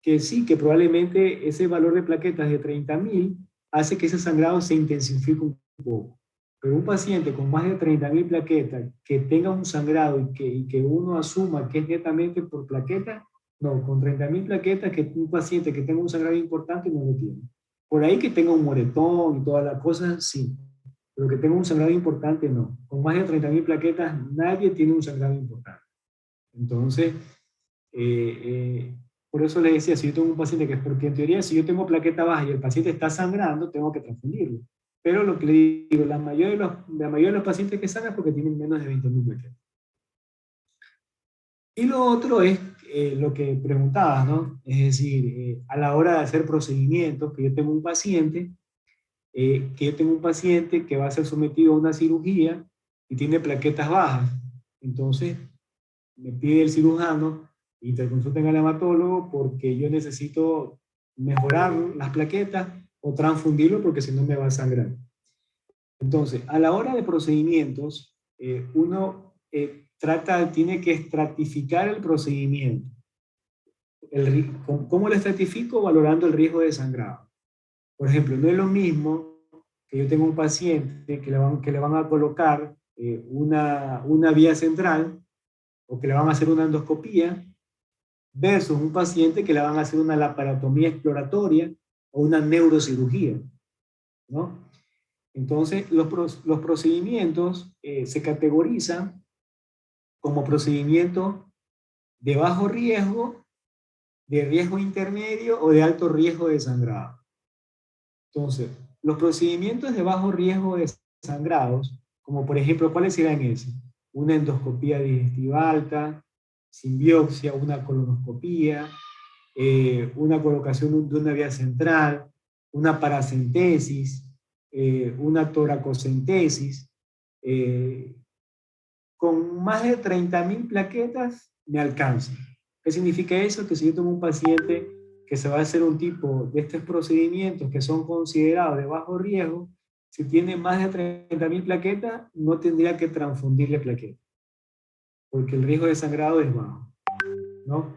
que sí, que probablemente ese valor de plaquetas de 30.000 hace que ese sangrado se intensifique un poco. Pero un paciente con más de 30.000 plaquetas que tenga un sangrado y que uno asuma que es netamente por plaquetas, no, con 30.000 plaquetas, que un paciente que tenga un sangrado importante no lo tiene. Por ahí que tenga un moretón y todas las cosas, sí. Pero que tenga un sangrado importante, no. Con más de 30.000 plaquetas, nadie tiene un sangrado importante. Entonces, por eso les decía, si yo tengo un paciente que es porque en teoría, si yo tengo plaqueta baja y el paciente está sangrando, tengo que transfundirlo. Pero lo que le digo, la mayoría de los pacientes que sangran es porque tienen menos de 20.000 plaquetas. Y lo otro es lo que preguntabas, ¿no? Es decir, a la hora de hacer procedimientos, que yo tengo un paciente que va a ser sometido a una cirugía y tiene plaquetas bajas. Entonces, me pide el cirujano interconsulten al hematólogo porque yo necesito mejorar las plaquetas o transfundirlo porque si no me va a sangrar. Entonces, a la hora de procedimientos, uno tiene que estratificar el procedimiento. ¿Cómo lo estratifico? Valorando el riesgo de sangrado. Por ejemplo, no es lo mismo que yo tenga un paciente que le van a colocar una vía central o que le van a hacer una endoscopía versus un paciente que le van a hacer una laparotomía exploratoria o una neurocirugía, ¿no? Entonces, los procedimientos se categorizan como procedimientos de bajo riesgo, de riesgo intermedio o de alto riesgo de sangrado. Entonces, los procedimientos de bajo riesgo de sangrados, como por ejemplo, ¿cuáles serían esos? Una endoscopía digestiva alta, sin biopsia, una colonoscopía, una colocación de una vía central, una paracentesis, una toracocentesis. Con más de 30.000 plaquetas me alcanza. ¿Qué significa eso? Que si yo tengo un paciente que se va a hacer un tipo de estos procedimientos que son considerados de bajo riesgo, si tiene más de 30.000 plaquetas, no tendría que transfundirle plaquetas, porque el riesgo de sangrado es bajo, ¿no?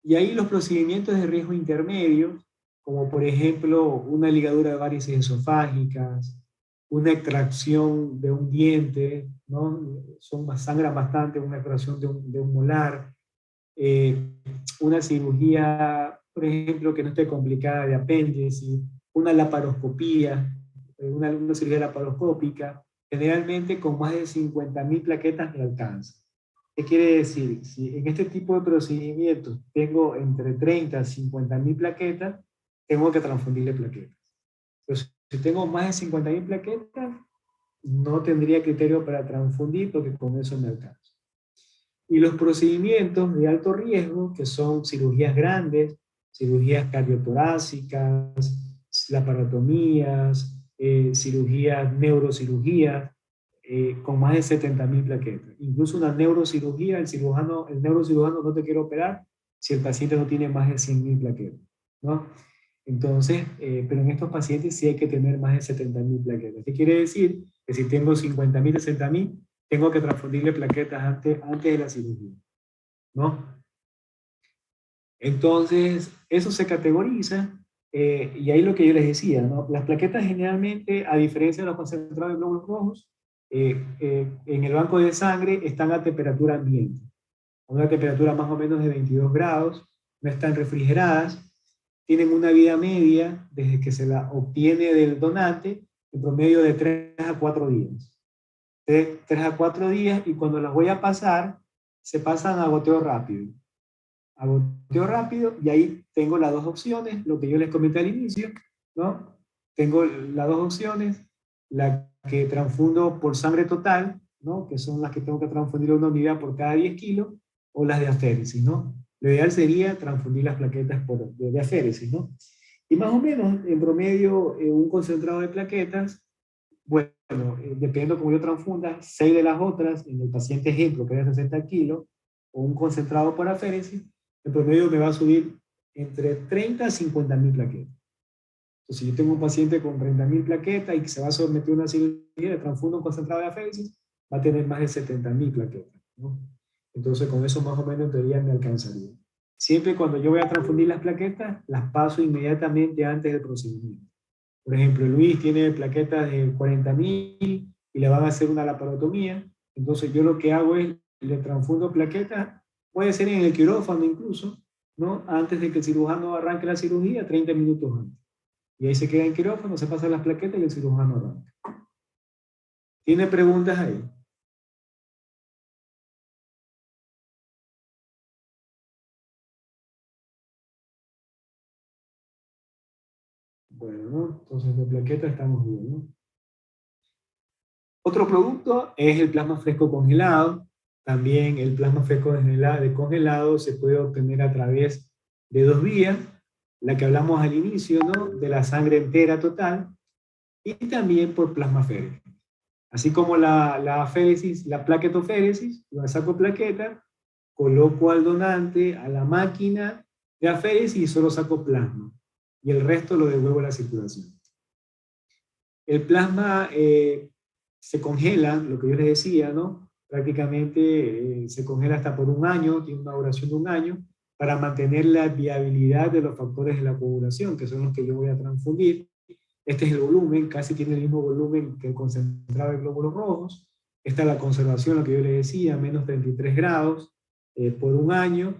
Y ahí los procedimientos de riesgo intermedio, como por ejemplo una ligadura de varices esofágicas, una extracción de un diente, ¿no? Sangran bastante, una extracción de un molar, una cirugía, por ejemplo, que no esté complicada de apéndice, una laparoscopía, una cirugía laparoscópica, generalmente con más de 50.000 plaquetas me alcanza. ¿Qué quiere decir? Si en este tipo de procedimientos tengo entre 30 y 50.000 plaquetas, tengo que transfundirle plaquetas. Entonces, si tengo más de 50.000 plaquetas, no tendría criterio para transfundir porque con eso me alcanza. Y los procedimientos de alto riesgo, que son cirugías grandes, cirugías cardiotorácicas, laparotomías, cirugías, neurocirugías, con más de 70.000 plaquetas. Incluso una neurocirugía, el neurocirujano no te quiere operar si el paciente no tiene más de 100.000 plaquetas, ¿no? Entonces, pero en estos pacientes sí hay que tener más de 70.000 plaquetas. ¿Qué quiere decir? Que si tengo 50.000, 60.000, tengo que transfundirle plaquetas antes de la cirugía, ¿no? Entonces, eso se categoriza, y ahí lo que yo les decía, ¿no? Las plaquetas generalmente, a diferencia de los concentrados de glóbulos rojos, en el banco de sangre están a temperatura ambiente, a una temperatura más o menos de 22 grados, no están refrigeradas, tienen una vida media, desde que se la obtiene del donante, en promedio de 3 a 4 días. 3 a 4 días, y cuando las voy a pasar, se pasan a goteo rápido. A goteo rápido, y ahí tengo las dos opciones, lo que yo les comenté al inicio, ¿no? tengo las dos opciones, la que transfundo por sangre total, ¿no? Que son las que tengo que transfundir una unidad por cada 10 kilos, o las de aféresis, ¿no? Lo ideal sería transfundir las plaquetas de aféresis, ¿no? Y más o menos, en promedio, un concentrado de plaquetas, bueno, dependiendo cómo yo transfunda, 6 de las otras, en el paciente ejemplo, que es de 60 kilos, o un concentrado por aféresis, en promedio me va a subir entre 30 a 50.000 plaquetas. Entonces, si yo tengo un paciente con 30.000 plaquetas y que se va a someter a una cirugía de transfundo un concentrado de aféresis, va a tener más de 70.000 plaquetas, ¿no? Entonces, con eso más o menos en teoría me alcanzaría. Siempre cuando yo voy a transfundir las plaquetas, las paso inmediatamente antes del procedimiento. Por ejemplo, Luis tiene plaquetas de 40.000 y le van a hacer una laparotomía. Entonces, yo lo que hago es, le transfundo plaquetas, puede ser en el quirófano incluso, ¿no? Antes de que el cirujano arranque la cirugía, 30 minutos antes. Y ahí se queda en quirófano, se pasan las plaquetas y el cirujano arranca. ¿Tiene preguntas ahí? Bueno, ¿no? Entonces de plaqueta estamos bien, ¿no? Otro producto es el plasma fresco congelado. También el plasma fresco congelado se puede obtener a través de dos vías, la que hablamos al inicio, ¿no? De la sangre entera total, y también por plasma férico. Así como la aféresis, la plaquetoféresis, yo saco plaqueta, coloco al donante a la máquina de aféresis y solo saco plasma. Y el resto lo devuelvo a la circulación. El plasma se congela, lo que yo les decía, ¿no? Prácticamente se congela hasta por un año, tiene una duración de un año, para mantener la viabilidad de los factores de la coagulación, que son los que yo voy a transfundir. Este es el volumen, casi tiene el mismo volumen que el concentrado de glóbulos rojos. Esta es la conservación, lo que yo les decía, menos 33 grados por un año,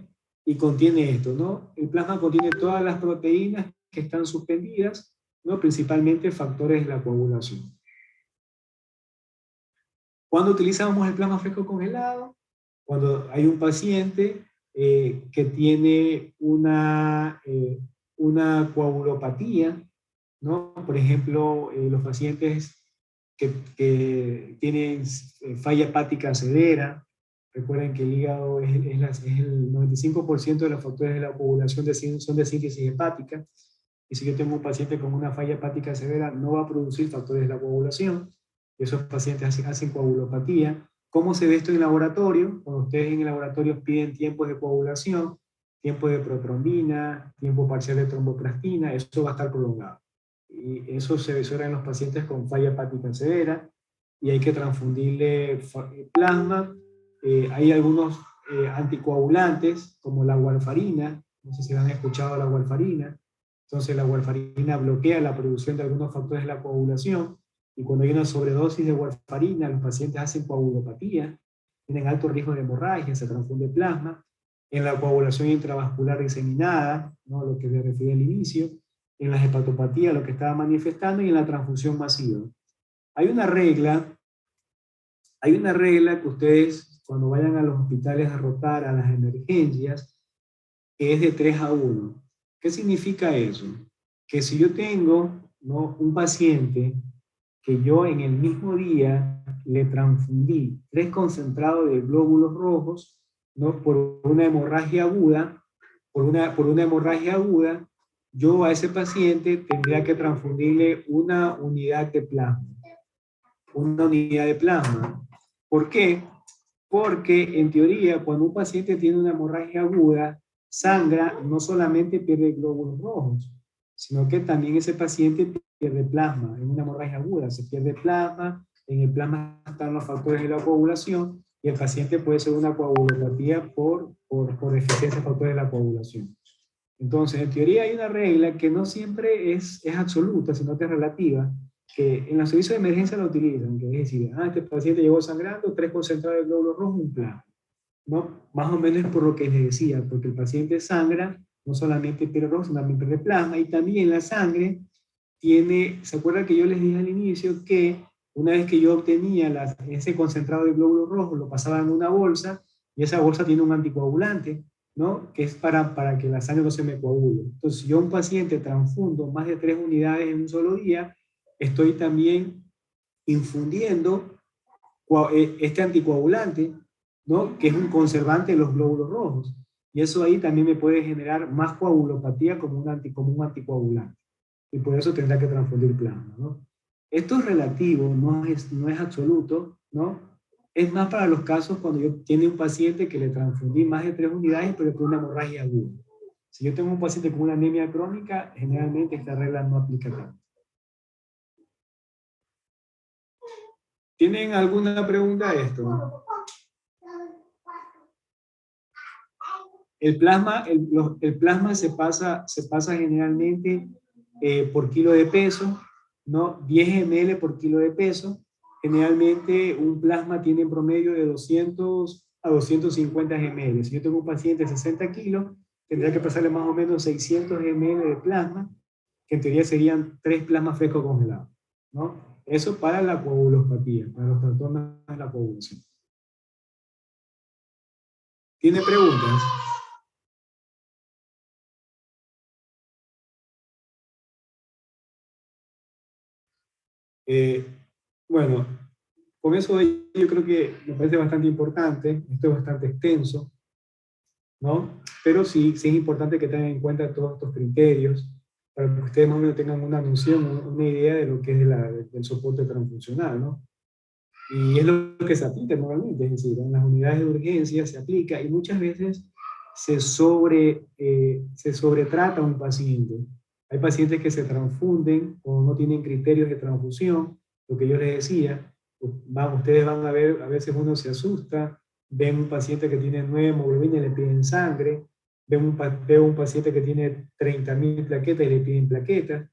y contiene esto, ¿no? El plasma contiene todas las proteínas que están suspendidas, ¿no? Principalmente factores de la coagulación. ¿Cuándo utilizamos el plasma fresco congelado? Cuando hay un paciente que tiene una coagulopatía, ¿no? Por ejemplo, los pacientes que tienen falla hepática severa. Recuerden que el hígado es el 95% de los factores de la coagulación son de síntesis hepática. Y si yo tengo un paciente con una falla hepática severa, no va a producir factores de la coagulación. Esos pacientes hacen coagulopatía. ¿Cómo se ve esto en el laboratorio? Cuando ustedes en el laboratorio piden tiempos de coagulación, tiempo de protrombina, tiempo parcial de tromboplastina, eso va a estar prolongado. Y eso se visora en los pacientes con falla hepática severa, y hay que transfundirle plasma. Hay algunos anticoagulantes, como la warfarina, no sé si han escuchado la warfarina. Entonces la warfarina bloquea la producción de algunos factores de la coagulación, y cuando hay una sobredosis de warfarina, los pacientes hacen coagulopatía, tienen alto riesgo de hemorragia, se transfunde plasma. En la coagulación intravascular diseminada, ¿no? Lo que me refiero al inicio, en las hepatopatías, lo que estaba manifestando, y en la transfusión masiva. Hay una regla que ustedes, cuando vayan a los hospitales a rotar a las emergencias, que es de 3-1. ¿Qué significa eso? Que si yo tengo, ¿no? un paciente que yo en el mismo día le transfundí 3 concentrados de glóbulos rojos, ¿no? por una hemorragia aguda, yo a ese paciente tendría que transfundirle una unidad de plasma. ¿Por qué? Porque en teoría, cuando un paciente tiene una hemorragia aguda, sangra, no solamente pierde glóbulos rojos, sino que también ese paciente pierde plasma. En una hemorragia aguda se pierde plasma, en el plasma están los factores de la coagulación, y el paciente puede ser una coagulopatía por deficiencia de factores de la coagulación. Entonces, en teoría hay una regla que no siempre es absoluta, sino que es relativa, que en los servicios de emergencia la utilizan, que es decir, este paciente llegó sangrando, 3 concentrados de glóbulos rojos, un plasma, ¿no? Más o menos por lo que les decía, porque el paciente sangra, no solamente pierde rojo, sino también pierde plasma, y también la sangre tiene, ¿se acuerdan que yo les dije al inicio que una vez que yo obtenía ese concentrado de glóbulos rojos, lo pasaba en una bolsa, y esa bolsa tiene un anticoagulante? ¿no? Que es para que la sangre no se me coagule. Entonces, si yo a un paciente transfundo más de 3 unidades en un solo día, estoy también infundiendo este anticoagulante, ¿no? Que es un conservante de los glóbulos rojos. Y eso ahí también me puede generar más coagulopatía como un anticoagulante. Y por eso tendrá que transfundir plasma, ¿no? Esto es relativo, no es absoluto, ¿no? Es más para los casos cuando yo tiene un paciente que le transfundí más de 3 unidades, pero con una hemorragia aguda. Si yo tengo un paciente con una anemia crónica, generalmente esta regla no aplica tanto. ¿Tienen alguna pregunta a esto? El plasma se pasa generalmente por kilo de peso, ¿no? 10 ml por kilo de peso. Generalmente un plasma tiene en promedio de 200 a 250 ml. Si yo tengo un paciente de 60 kilos, tendría que pasarle más o menos 600 ml de plasma, que en teoría serían 3 plasmas frescos congelados, ¿no? Eso para la coagulopatía, para los trastornos de la coagulación. ¿Tiene preguntas? Bueno, con eso yo creo que me parece bastante importante, esto es bastante extenso, ¿no? Pero sí es importante que tengan en cuenta todos estos criterios para que ustedes más o menos tengan una noción, una idea de lo que es del soporte transfuncional, ¿no? Y es lo que se aplica normalmente, es decir, en las unidades de urgencia se aplica y muchas veces se sobretrata a un paciente. Hay pacientes que se transfunden o no tienen criterios de transfusión, lo que yo les decía. Ustedes van a ver, a veces uno se asusta, ven un paciente que tiene 9 hemoglobina y le piden sangre, ven un paciente que tiene 30.000 plaquetas y le piden plaquetas.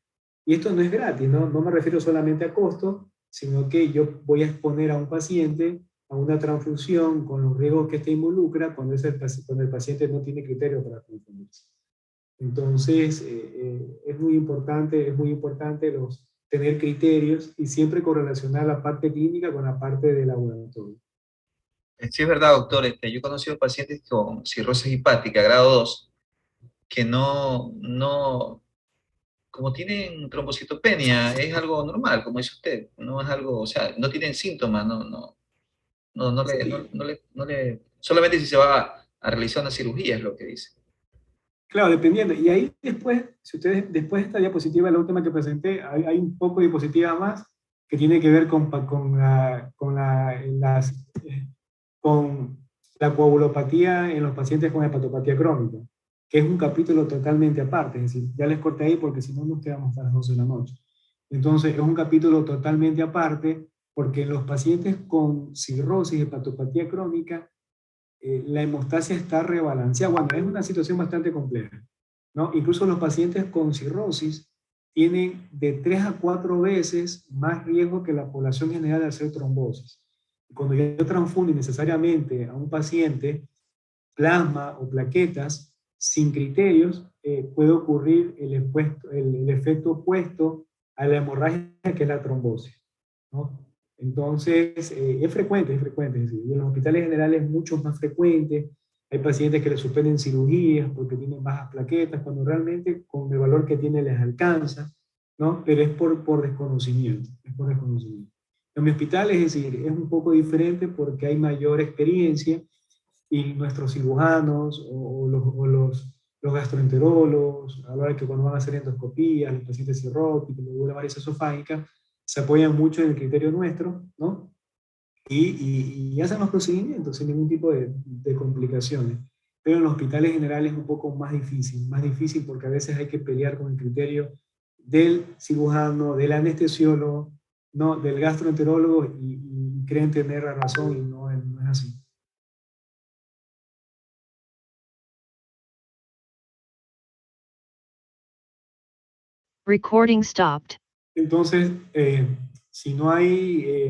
Y esto no es gratis, ¿no? No me refiero solamente a costo, sino que yo voy a exponer a un paciente a una transfusión con los riesgos que esto involucra cuando el paciente no tiene criterio para transfundirse. Entonces, es muy importante tener criterios y siempre correlacionar la parte clínica con la parte de laboratorio. Sí, es verdad, doctor. Yo he conocido pacientes con cirrosis hepática, grado 2, que como tienen trombocitopenia, es algo normal, como dice usted, no es algo, o sea, no tienen síntomas, solamente si se va a realizar una cirugía es lo que dice. Claro, dependiendo. Y ahí después, si ustedes, después de esta diapositiva, la última que presenté, hay un poco de diapositiva más que tiene que ver con la coagulopatía en los pacientes con hepatopatía crónica, que es un capítulo totalmente aparte. Es decir, ya les corté ahí porque si no nos quedamos hasta las 12 de la noche. Entonces, es un capítulo totalmente aparte porque en los pacientes con cirrosis, hepatopatía crónica, la hemostasia está rebalanceada. Bueno, es una situación bastante compleja, ¿no? Incluso los pacientes con cirrosis tienen de 3 a 4 veces más riesgo que la población general de hacer trombosis. Cuando yo transfundo innecesariamente a un paciente plasma o plaquetas sin criterios, puede ocurrir el efecto opuesto a la hemorragia, que es la trombosis, ¿no? Entonces, es frecuente, es decir, y en los hospitales generales es mucho más frecuente. Hay pacientes que les suspenden cirugías porque tienen bajas plaquetas, cuando realmente con el valor que tiene les alcanza, ¿no? Pero es por desconocimiento, es por desconocimiento. En mi hospital, es decir, es un poco diferente porque hay mayor experiencia y nuestros cirujanos los gastroenterólogos, a la hora que cuando van a hacer endoscopías, los pacientes cirróticos, luego la varices esofágica, se apoyan mucho en el criterio nuestro, ¿no? Y hacen los procedimientos sin ningún tipo de complicaciones. Pero en los hospitales generales es un poco más difícil porque a veces hay que pelear con el criterio del cirujano, del anestesiólogo, ¿no? Del gastroenterólogo y creen tener la razón y no es así. Recording stopped. Entonces, si no hay